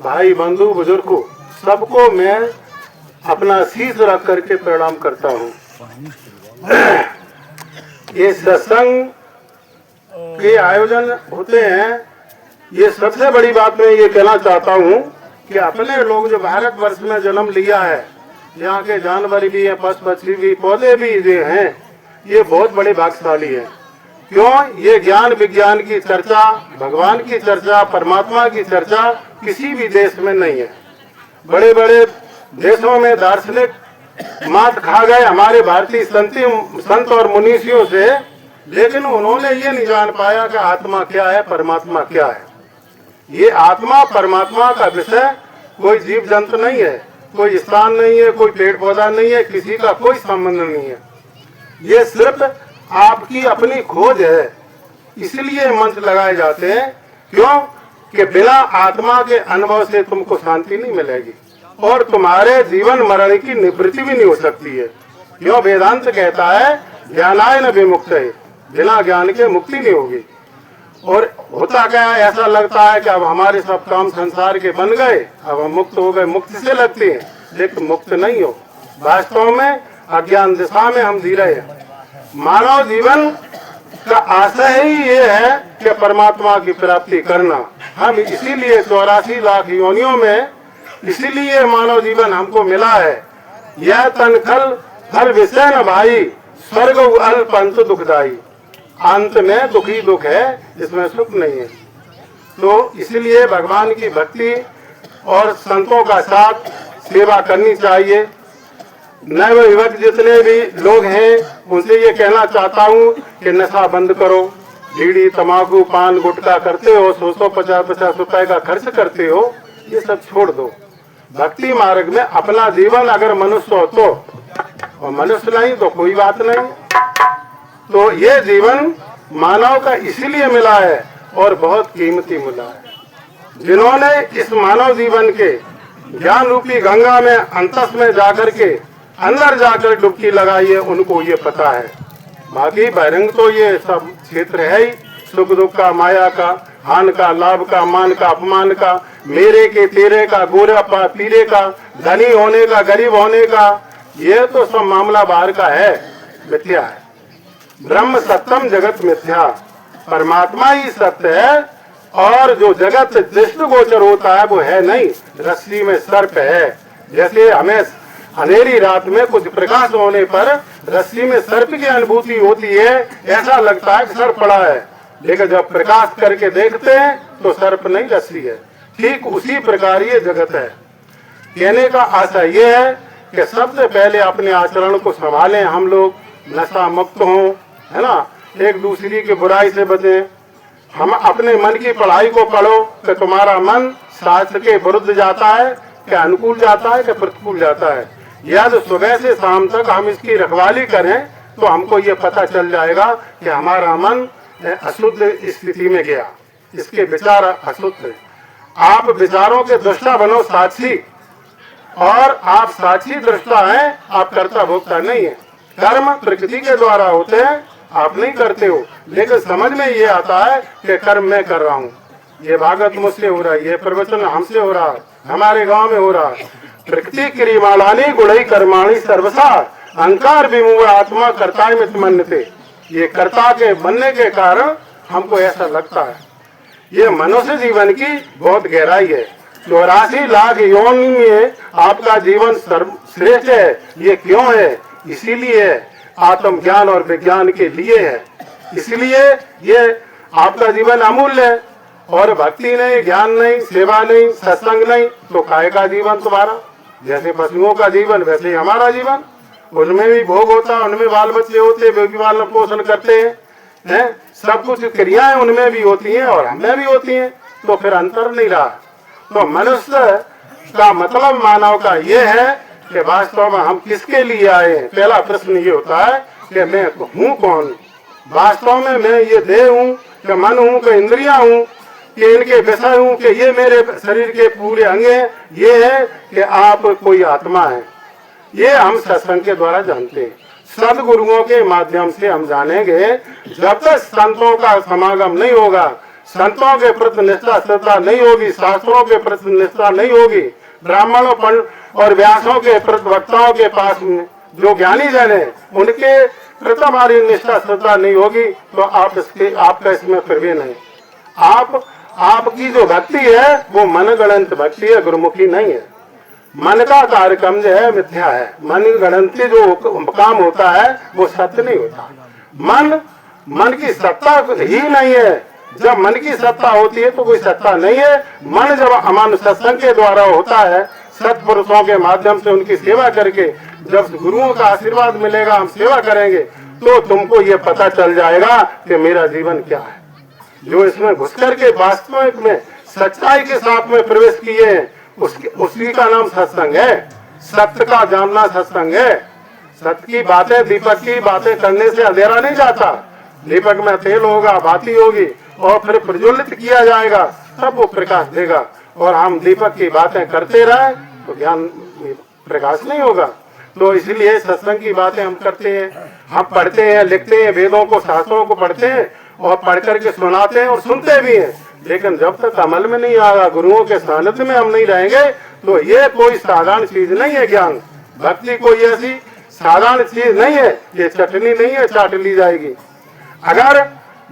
भाई बंधु बुजुर्गों सबको मैं अपना शीश रख करके प्रणाम करता हूँ। ये सत्संग के आयोजन होते हैं, ये सबसे बड़ी बात मैं ये कहना चाहता हूँ कि अपने लोग जो भारतवर्ष में जन्म लिया है, यहाँ के जानवर भी हैं, पशु पक्षी भी, पौधे भी जो हैं, ये बहुत बड़े भाग्यशाली हैं। क्यों? ये ज्ञान विज्ञान की चर्चा, भगवान की चर्चा, परमात्मा की चर्चा किसी भी देश में नहीं है। बड़े बड़े देशों में दार्शनिक मात खा गए हमारे भारतीय संत और मुनीषियों से, लेकिन उन्होंने ये नहीं जान पाया कि आत्मा क्या है, परमात्मा क्या है। ये आत्मा परमात्मा का विषय कोई जीव जंतु नहीं है, कोई स्थान नहीं है, कोई पेड़ पौधा नहीं है, किसी का कोई संबंध नहीं है। ये सिर्फ आपकी अपनी खोज है। इसलिए मंत्र लगाए जाते हैं। क्यों? कि बिना आत्मा के अनुभव से तुमको शांति नहीं मिलेगी और तुम्हारे जीवन मरण की निवृत्ति भी नहीं हो सकती है। क्यों? वेदांत कहता है ज्ञानाय न विमुक्त है, बिना ज्ञान के मुक्ति नहीं होगी। और होता क्या है, ऐसा लगता है कि अब हमारे सब काम संसार के बन गए, अब हम मुक्त हो गए, मुक्ति से लगते हैं, लेकिन मुक्त नहीं हो। वास्तव में अज्ञान दिशा में हम जी रहे हैं। मानव जीवन का आशय ही ये है कि परमात्मा की प्राप्ति करना। हम इसीलिए 84 लाख योनियों में इसीलिए मानव जीवन हमको मिला है। यह तन खल हर विषय न भाई, स्वर्ग अल्प अंत दुखदाई। अंत में दुखी दुख है, इसमें सुख नहीं है। तो इसलिए भगवान की भक्ति और संतों का साथ सेवा करनी चाहिए। नव युवक जितने भी लोग हैं उनसे ये कहना चाहता हूँ कि नशा बंद करो। बीड़ी तंबाकू पान गुटखा करते हो, 100-50 रुपए का खर्च करते हो, ये सब छोड़ दो। भक्ति मार्ग में अपना जीवन अगर मनुष्य हो तो, और मनुष्य नहीं तो कोई बात नहीं। तो ये जीवन मानव का इसीलिए मिला है और बहुत कीमती मिला है। जिन्होंने इस मानव जीवन के ज्ञान रूपी गंगा में अंतस में जाकर के अंदर जाकर डुबकी लगाई है, उनको ये पता है। बाकी बहिरंग तो ये सब क्षेत्र है ही, सुख दुख का, माया का, हान का, लाभ का, मान का, अपमान का, मेरे के तेरे का, गोरा पीरे का, धनी होने का, गरीब होने का, ये तो सब मामला बाहर का है, मिथ्या है। ब्रह्म सत्यम जगत मिथ्या, परमात्मा ही सत्य है और जो जगत दृष्टिगोचर होता है वो है नहीं, रस्सी में सर्प है। जैसे हमें अंधेरी रात में कुछ प्रकाश होने पर रस्सी में सर्प की अनुभूति होती है, ऐसा लगता है कि सर्प पड़ा है, लेकिन जब प्रकाश करके देखते हैं तो सर्प नहीं रस्सी है। ठीक उसी प्रकार ये जगत है। कहने का आशय ये है कि सबसे पहले अपने आचरण को संभालें, हम लोग नशा मुक्त हों, है ना, एक दूसरे की बुराई से बचें। हम अपने मन की पढ़ाई को पढ़ो कि तुम्हारा मन शास्त्र के विरुद्ध जाता है, क्या अनुकूल जाता है, क्या प्रतिकूल जाता है। यदि सुबह से शाम तक हम इसकी रखवाली करें तो हमको ये पता चल जाएगा कि हमारा मन अशुद्ध स्थिति में गया, इसके विचार अशुद्ध है। आप विचारों के दृष्टा बनो साक्षी, और आप साक्षी दृष्टा हैं, आप कर्ता भोक्ता नहीं है। कर्म प्रकृति के द्वारा होते हैं, आप नहीं करते हो, लेकिन समझ में ये आता है कि कर्म मैं कर रहा हूँ, ये भागवत मुझसे हो रहा है, ये प्रवचन हमसे हो रहा है, हमारे गांव में हो रहा है। प्रकृति क्रियमाणानि गुणै कर्माणि सर्वसा अहंकार विमूढ़ आत्मा कर्ता मित मन्यते। ये कर्ता के बनने के कारण हमको ऐसा लगता है। ये मनुष्य जीवन की बहुत गहराई है। 84 लाख योनि में आपका जीवन श्रेष्ठ है। ये क्यों है? इसीलिए आत्मज्ञान और विज्ञान के लिए है। इसलिए ये आपका जीवन अमूल्य है। और भक्ति नहीं, ज्ञान नहीं, सेवा नहीं, सत्संग नहीं, तो काय का जीवन तुम्हारा? जैसे पशुओं का जीवन वैसे ही हमारा जीवन। उनमें भी भोग होता है, उनमें बाल बच्चे होते, वे भी पालन पोषण करते हैं, सब कुछ क्रियाएं उनमें भी होती हैं और हमें भी होती हैं, तो फिर अंतर नहीं रहा। तो मनुष्य का मतलब मानव का ये है कि वास्तव में हम किसके लिए आए हैं। पहला प्रश्न ये होता है कि मैं हूँ कौन? वास्तव में मैं ये देह हूँ कि मन हूँ कि इंद्रियां हूँ कि इनके विषय हूँ कि ये मेरे शरीर के पूरे अंग हैं? ये है कि आप कोई आत्मा है। ये हम सत्संग के द्वारा जानते हैं, सदगुरुओं के माध्यम से हम जानेंगे। जब तक संतों का समागम नहीं होगा, संतों के प्रति निष्ठा श्रद्धा नहीं होगी, शास्त्रों के प्रति निष्ठा नहीं होगी, ब्राह्मणों और व्यासों के प्रति वक्ताओं के पास जो ज्ञानी जन है उनके प्रति हमारी निष्ठा श्रद्धा नहीं होगी, तो आपका इसमें प्रवेश नहीं। आपकी जो भक्ति है वो मन गणंत भक्ति है, गुरुमुखी नहीं है। मन का कार्यक्रम जो है मिथ्या है, मन गणंती जो काम होता है वो सत्य नहीं होता। मन की सत्ता ही नहीं है। जब मन की सत्ता होती है तो कोई सत्ता नहीं है। मन जब अमान सत्संग के द्वारा होता है, सत्पुरुषों के माध्यम से उनकी सेवा करके जब गुरुओं का आशीर्वाद मिलेगा, हम सेवा करेंगे, तो तुमको ये पता चल जाएगा कि मेरा जीवन क्या है। जो इसमें घुस करके वास्तविक में सच्चाई के साथ में प्रवेश किए हैं, उसी का नाम सत्संग है। सत्य का जानना सत्संग है। सत्य की बातें, दीपक की बातें करने से अंधेरा नहीं जाता। दीपक में तेल होगा, बाती होगी और फिर प्रज्वलित किया जाएगा, तब वो प्रकाश देगा। और हम दीपक की बातें करते रहे तो ज्ञान प्रकाश नहीं होगा। तो इसलिए सत्संग की बातें हम करते हैं, हम पढ़ते हैं, लिखते हैं, वेदों को शास्त्रों को पढ़ते हैं और पढ़ करके सुनाते हैं और सुनते भी हैं, लेकिन जब तक अमल में नहीं आएगा, गुरुओं के सानिध्य में हम नहीं रहेंगे, तो ये कोई साधारण चीज नहीं है। ज्ञान भक्ति कोई ऐसी साधारण चीज नहीं है, ये चटनी नहीं है चाट ली जाएगी। अगर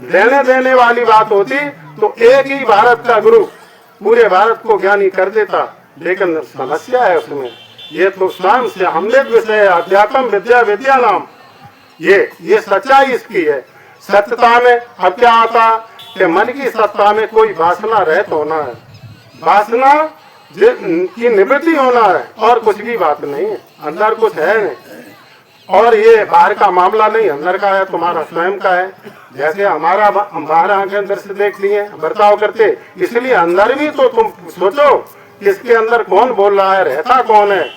लेने देने वाली बात होती तो एक ही भारत का गुरु पूरे भारत को ज्ञानी कर देता, लेकिन समस्या है उसमें। ये तो स्वयं से अमृत विषय है, अध्यात्म विद्या विद्या नाम, ये सच्चाई इसकी है। सत्यता में अब क्या आता कि मन की सत्ता में कोई वासना रहित होना है, वासना की निवृत्ति होना है, और कुछ भी बात नहीं है। अंदर कुछ है नहीं, और ये बाहर का मामला नहीं, अंदर का है, तुम्हारा स्वयं का है। जैसे हमारा बाहर आंखें अंदर से देख लिए बर्ताव करते, इसलिए अंदर भी तो तुम सोचो किसके अंदर कौन बोल रहा है, रहता कौन है।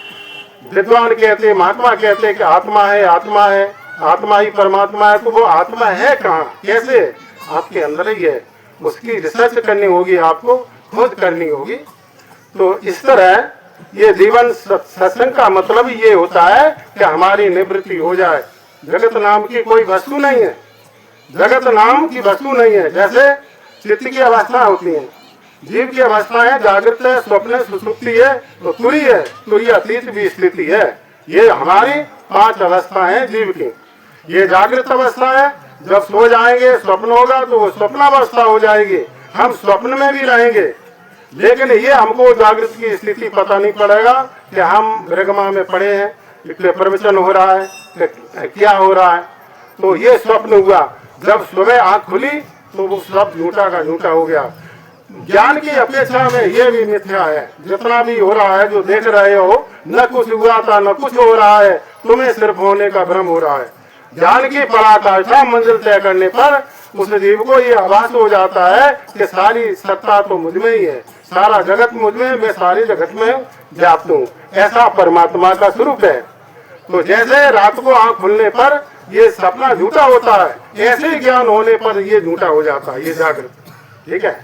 विद्वान कहते, महात्मा कहते कि आत्मा है, आत्मा है, आत्मा ही परमात्मा है। तो वो आत्मा है कहाँ, कैसे? आपके अंदर ही है। उसकी रिसर्च करनी होगी, आपको खोज करनी होगी। तो इस तरह ये जीवन सत्संग का मतलब ये होता है कि हमारी निवृत्ति हो जाए। जगत नाम की कोई वस्तु नहीं है, जगत नाम की वस्तु नहीं है। जैसे चित्त की अवस्था होती है, जीव की अवस्था है जागृत है, स्वप्न सुषुप्ति है, तो तुरी है, तुरी अतीत भी स्थिति है। ये हमारी 5 अवस्था है जीव की। ये जागृत अवस्था है, जब सो जाएंगे स्वप्न होगा तो वो स्वप्नावस्था हो जाएगी, हम स्वप्न में भी रहेंगे। लेकिन ये हमको जागृत की स्थिति पता नहीं पड़ेगा कि हम ब्रह्मा में पड़े हैं, प्रवचन हो रहा है, क्या हो रहा है। तो ये स्वप्न हुआ, जब सुबह आंख खुली तो वो सब झूठा का झूठा हो गया। ज्ञान की अपेक्षा में ये भी मिथ्या है। जितना भी हो रहा है, जो देख रहे हो, न कुछ हुआ था न कुछ हो रहा है, तुम्हें सिर्फ होने का भ्रम हो रहा है। ज्ञान की पराकाष्ठा मंजिल तय करने पर उस जीव को ये आभास हो जाता है कि सारी सत्ता तो मुझ में ही है, सारा जगत मुझ में, मैं सारे जगत में व्याप्त हूँ। ऐसा परमात्मा का स्वरूप है। तो जैसे रात को आंख खुलने पर ये सपना झूठा होता है, ऐसे ज्ञान होने पर ये झूठा हो जाता है, ये जागृत। ठीक है।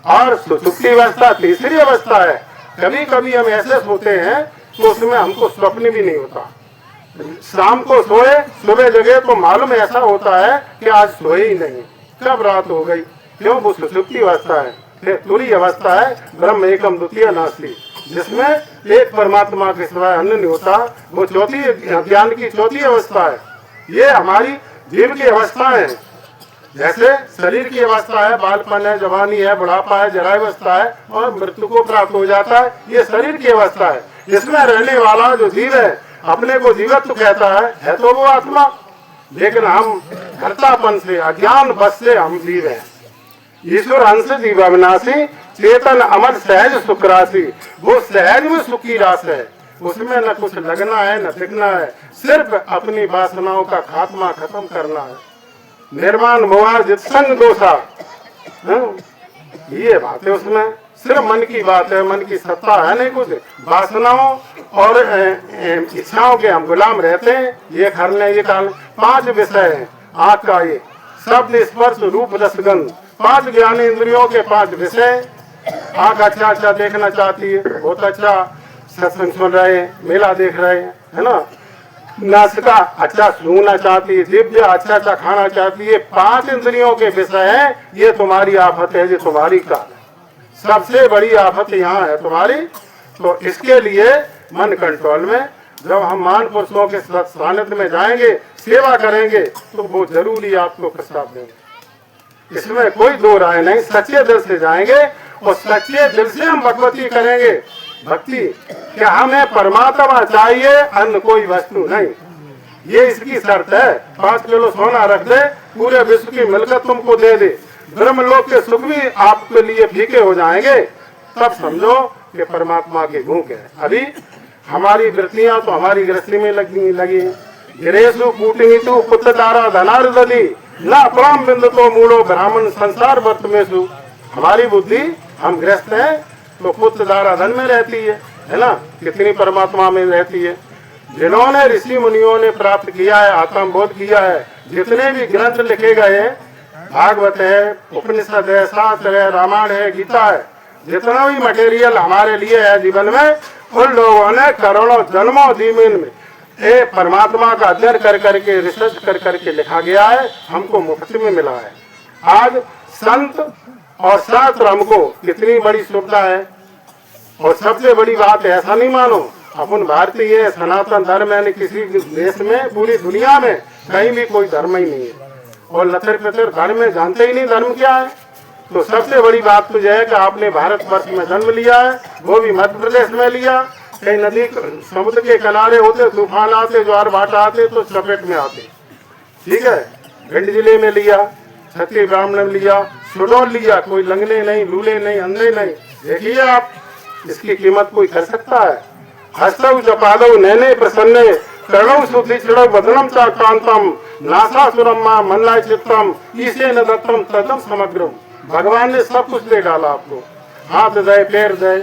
और सुषुप्ति अवस्था तीसरी अवस्था है। कभी कभी हम ऐसे सोते हैं तो उसमें हमको स्वप्न भी नहीं होता। शाम को सोए, सुबह जगे तो मालूम ऐसा होता है कि आज सोए ही नहीं, कब रात हो गई। क्यों? वो सुषुप्ति अवस्था है, तुरी अवस्था है, ब्रह्म एकम द्वितीय नास्ति, जिसमें एक परमात्मा के सिवाय अन्य नहीं होता। वो चौथी ज्ञान की चौथी अवस्था है। ये हमारी जीव की अवस्था है। जैसे शरीर की अवस्था है, बालपन है, जवानी है, बुढ़ापा है, जरावस्था है और मृत्यु को प्राप्त हो जाता है, ये शरीर की अवस्था है। इसमें रहने वाला जो जीव है अपने को जीवत्व कहता है तो वो आत्मा, लेकिन हम घरतापन से, अज्ञान बस से हम जीव हैं। ईश्वर अंश जीव अविनाशी, चेतन अमर सहज सुख राशि। वो सहज में सुखी रास है, उसमें न कुछ लगना है न दिखना है, सिर्फ अपनी वासनाओं का खात्मा खत्म करना है। निर्माण मोहा जित संग दोषा, ये बात है उसमें। सिर्फ मन की बात है, मन की सत्ता है नहीं कुछ। वासनाओं और इच्छाओं के हम गुलाम रहते हैं। ये करने, ये कारण 5 विषय हैं। आँख का ये शब्द स्पर्श रूप रसगंध, 5 ज्ञान इंद्रियों के 5 विषय। आँख अच्छा अच्छा देखना चाहती है, बहुत अच्छा सत्संग सुन रहे हैं, मेला देख रहे हैं, है ना। नासिका अच्छा सूंघना चाहती है, जिभ अच्छा अच्छा खाना चाहती है, 5 इंद्रियों के विषय है। ये तुम्हारी आफत है, ये तुम्हारी काल है, सबसे बड़ी आफत यहाँ है तुम्हारी। तो इसके लिए मन कंट्रोल में, जब हम महान पुरुषों के सानिध्य में जाएंगे, सेवा करेंगे, तो वो जरूर ही आपको प्रसाद देंगे। इसमें कोई दो राय नहीं। सच्चे दिल से जाएंगे और सच्चे दिल से हम भगवती करेंगे भक्ति। क्या हमें परमात्मा चाहिए, अन्य कोई वस्तु नहीं, ये इसकी शर्त है। 5 किलो सोना रख दे, पूरे विश्व की मिलकत तुमको दे दे, ब्रह्मलोक के सुख भी आपके लिए फीके हो जाएंगे, तब समझो कि परमात्मा के भूख है। अभी हमारी वृत्तियां तो हमारी गृहस्थी में लगी। गिरेशु कूटनीतु पुत्र तारा धनार्दली ना अपराम बिंद तो मूलो ब्राह्मण संसार वर्तमेशु। हमारी बुद्धि, हम गृहस्थ हैं तो पुत्र धारा धन में रहती है ना, कितनी परमात्मा में रहती है। जिन्होंने ऋषि मुनियों ने प्राप्त किया है, आत्मबोध किया है, जितने भी ग्रंथ लिखे गए हैं, भागवत है, उपनिषद है, शास्त्र है, रामायण है, गीता है, जितना भी मटेरियल हमारे लिए है जीवन में, उन लोगों ने करोड़ों जन्मों जीवन में परमात्मा का अध्ययन कर करके, रिसर्च कर करके लिखा गया है, हमको मुफ्त में मिला है। आज संत और शास्त्र हमको कितनी बड़ी सुविधा है। और सबसे बड़ी बात है, ऐसा नहीं मानो, अपन भारतीय सनातन धर्म है, किसी देश में, पूरी दुनिया में कहीं भी कोई धर्म ही नहीं है। और लतर पतर धर्म में जानते ही नहीं धर्म क्या है। तो सबसे बड़ी बात तो यह है कि आपने भारतवर्ष में जन्म लिया है, वो भी मध्य प्रदेश में लिया। कहीं नदी समुद्र के किनारे होते, तूफान आते, ज्वार भाटा आते तो चपेट में आते, ठीक है। भिंड जिले में लिया, छत्तीस ब्राह्मण में लिया, सुडौल लिया, कोई लंगने नहीं, लूले नहीं, अंधे नहीं। देखिए आप, इसकी कीमत कोई कर सकता है। हस्तौ जपादौ नैने प्रसन्ने करणौ शुद्धि चिड़ौ बदनम चा कांतम नासा सुरम्मा मनलाय चित्तम ईसे न दत्तम तदम समग्रम। भगवान ने सब कुछ दे डाला आपको, हाथ दे, पैर दे,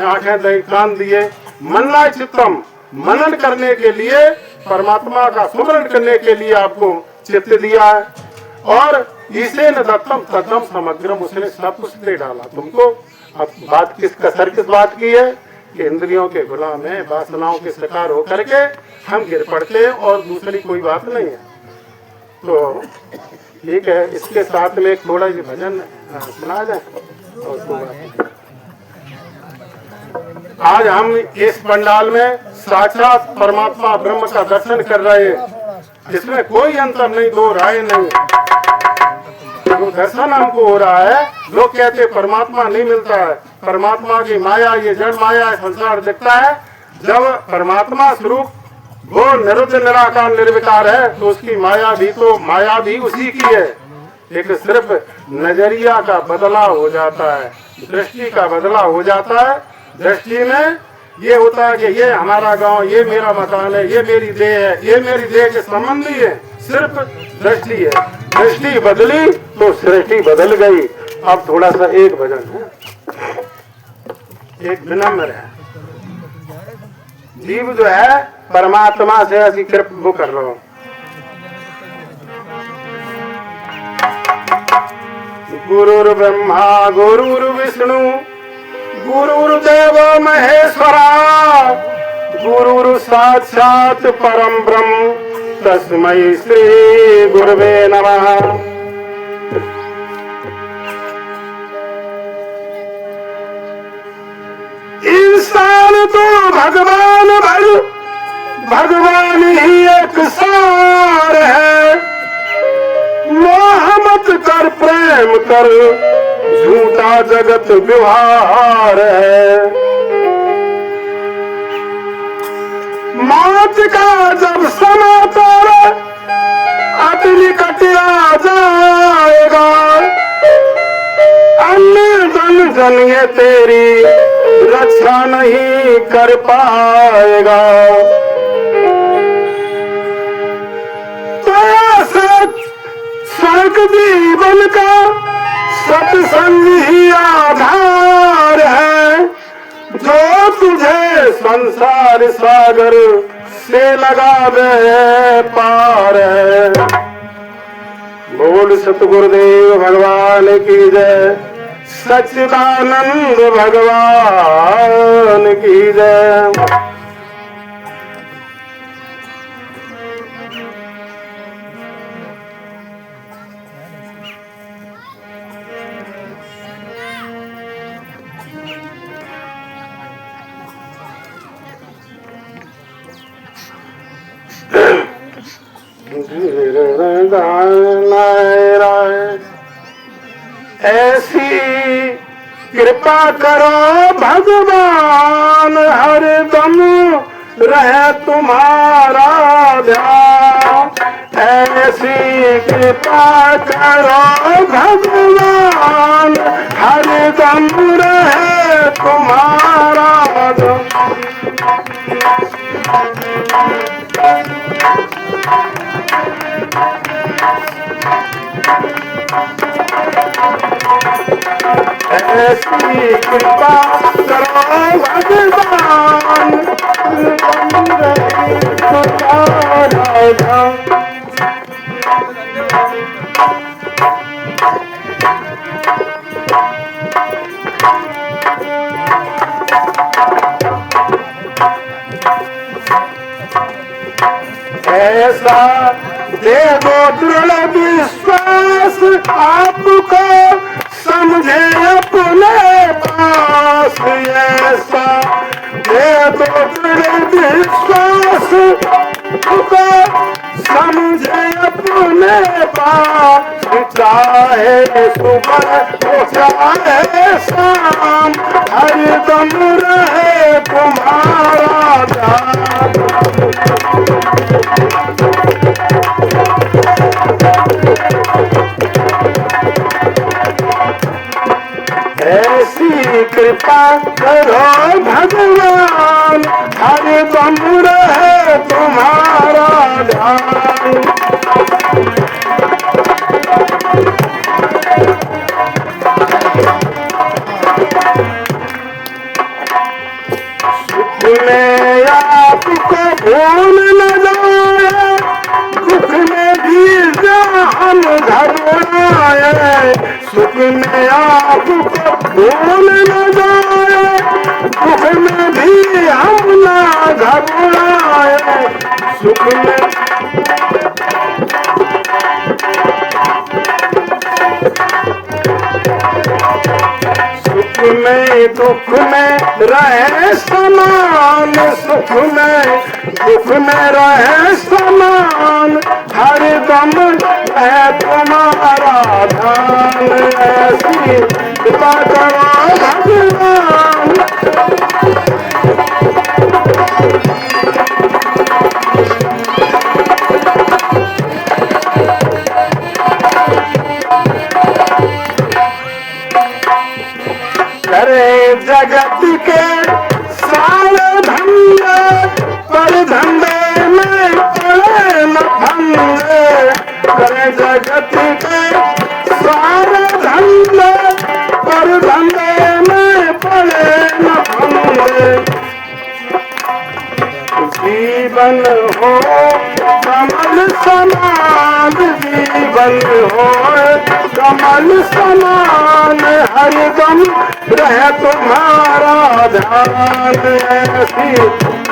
आंखें दे, कान दिए, मनलाय चित्तम, मनन करने के लिए, परमात्मा का स्मरण करने के लिए आपको चित्त दिया है। और इसे न दत्तम तदम समग्रम, उसने सब कुछ दे डाला तुमको। अब बात किस कसर किस बात की है कि इंद्रियों के गुलाम है, वासनाओं के शिकार होकर के हम गिर पड़ते हैं, और दूसरी कोई बात नहीं है। तो ठीक है, इसके साथ में एक थोड़ा सी भजन सुना जाए। आज हम इस पंडाल में साक्षात परमात्मा ब्रह्म का दर्शन कर रहे हैं, इसमें कोई अंतर नहीं, दो राय नहीं। जो दर्शन हमको हो रहा है, लोग कहते परमात्मा नहीं मिलता है, परमात्मा की माया, ये जड़ माया है, संसार दिखता है। जब परमात्मा स्वरूप वो निरुद्ध निराकार निर्विकार है, तो उसकी माया भी उसी की है। एक सिर्फ नजरिया का बदलाव हो जाता है, दृष्टि का बदलाव हो जाता है। दृष्टि में ये होता है कि ये हमारा गांव, ये मेरा मकान है, ये मेरी देह है, ये मेरी देह के संबंधी है, सिर्फ दृष्टि है। दृष्टि बदली तो सृष्टि बदल गई। अब थोड़ा सा एक भजन है, एक विनम्र है। जीव जो है परमात्मा से ऐसी कृपा वो कर रहा हूं। गुरुर् ब्रह्मा गुरुर् विष्णु गुरुर्देव महेश्वरा गुरुर् साक्षात परम ब्रह्म तस्मै श्री गुरवे नमः। इंसान तो भगवान ही एक सार है। मोह मत कर, प्रेम कर, झूठा जगत व्यवहार है। मौत का जब समय तेरे अति निकट आ जाएगा, अन्य जन ये तेरी रक्षा नहीं कर पाएगा। तो स्वर्ग जीवन का सत्संग ही आधार है, जो तुझे संसार सागर से लगावे पार है। बोल सतगुरुदेव भगवान की जय, सच्चिदानंद भगवान की जय। ऐसी कृपा करो भगवान, हरदम रहे तुम्हारा ध्यान। ऐसी कृपा करो भगवान, हरदम रहे तुम्हारा ध्यान। ऐसी कृपा करो भगवान, हरदम रहे तुम्हारा ध्यान। ऐसा दे दो दृढ़ विश्वास, आपको समझे अपने पास। ऐसा दे दो दृढ़ विश्वास, आपको समझे अपने पास। चाहे सुबह हो चाहे शाम, हरदम रहे तुम्हारा ध्यान। ऐसी कृपा करो भगवान, हरदम रहे तुम्हारा ध्यान। सुख में आपको भूल न जाए, दुख में भी हम घबराए। सुख में आपको भूल न जाए, दुख में भी हम ना घबराए। सुख में दुख में रहे समान, सुख में दुख में रहे समान। हरदम है तुम्हारा ध्यान। ऐसी कृपा करो भगवान, करे जगत के सारे धंधे, पर धंधे में पड़े न फंदे। करे जगत के सारे धंधे, पर धंधे में पड़े न फंदे। जीवन हो कमल समान, जीवन हो कमल समान। हरदम रहे तुम्हारा ध्यान। ऐसी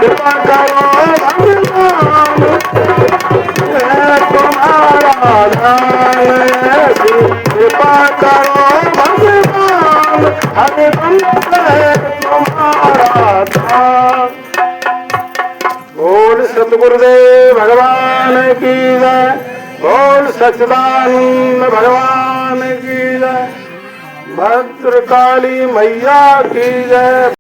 कृपा करो भगवान, रहे तुम्हारा ध्यान। ऐसी कृपा करो भगवान, हरदम रहे तुम्हारा ध्यान। बोल सतगुरुदेव भगवान की जय। बोल सच्चिदानंद भगवान की जय। भद्रकाली मैया की जय।